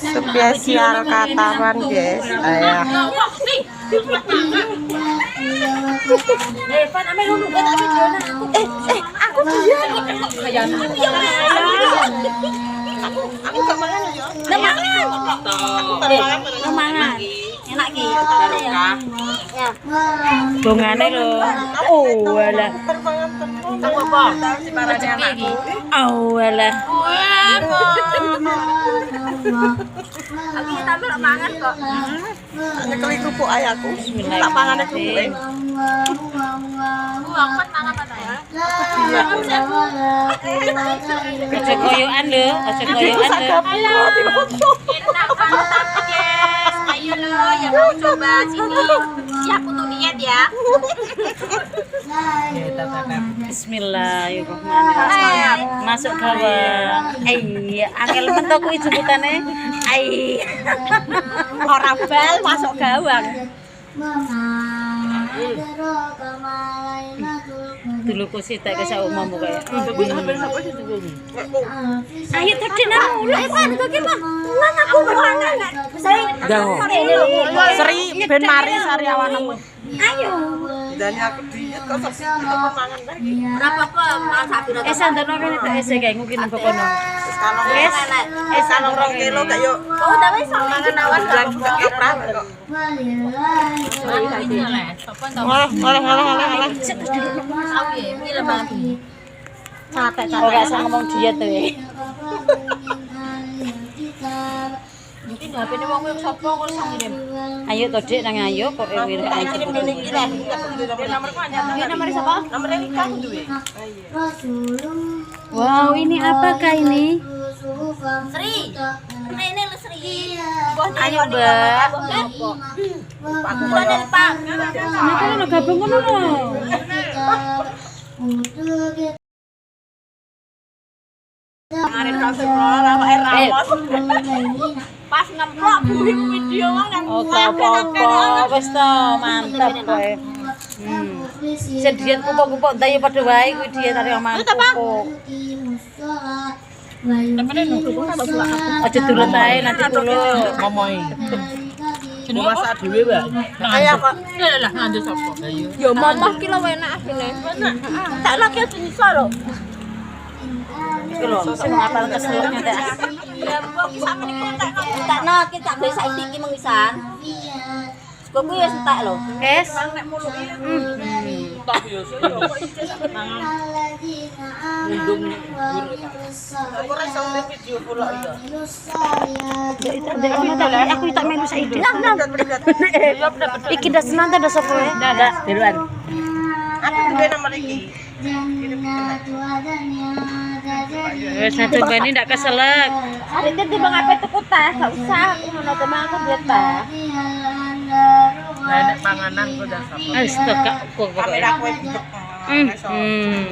Spesial Katawan, guys. Ayah. Aku dia. Aku gak mangan ya. Mangan. Enak ki. Bongane lho. Oh, alah. Apa? Si parane anakku. Oh, alah. Aku tambah mangan kok. Nyekeli kerupuk ayahku. Tak pangane kerupuk. Aku mangan apa ya? Aja koyokan lho, aja koyokan lho. Enak banget guys. Ayo lo yang mau coba sini. Ya aku tuh niat ya. Bismillahirrahmanirrahim. Masuk gawang. Iya, angel mentok kuwi jemputane. Ai. Ora bal masuk gawang. Dulu ku sitak ke sak umum kaya. Ayo tadi nang mulai kan kok ki mah. Nang aku mangan. Seri ben mari sariawanemu. Ayo. Dan aku diet kok sepi mangan lagi. Berapa kok mangan sapi rata? Sandono kene tak ese kae mungkin kono. Wes, salong 2 kilo gak yuk. Oh, udah wis mangan awas Bulan juga keprak kok. Oleh. Oh, gak usah ngomong diet tuh ya. Mungkin HP ini wong sapa kok iso ngirim. Ayo to Dik nang ayo kok wir ae Kirim ini iki lah. Nomor siapa? Nomor Rika aku duwe. Wow, ini apakah ini? Sri. Ini lu Sri. Ayo, Mbak. Aku Dari Pak. Nah, kalau gabung ngono lho. kemarin kasih keluar apa Ramos. Pas ngemplok video kan. Oh, apa-apa. Wis to, mantap kowe. Sing diet kupuk-kupuk ndak ya padha wae kuwi diet arek mangan kupuk. Aja turun ae nanti kulo. Ngomoi. Jenenge masak dhewe wae. Ayah kok. Lah ngandel sapa? Ya momah ki lho enak asine. Tak lagi bisa lho. Iki lho, sing ngapal keseloknya tak. Ya mbok ki sampe niku tak no ki tak bisa iki mengisan. Kok kuwi wis entek lho. Kes. Tak biasa ya. Mundung Aku ora iso ndelok video pula iki. Aku tak melu saiki. Iki dah senang dah sapa ya? Ndak, deluan. Aku duwe nomor iki. Wes coba ini ndak keselak. Hari itu di bang apa tuku teh, gak usah. Aku mau teman aku diet teh. nek panganan kok dah sapa. Astaga, kok Kamera kowe buka. Hmm.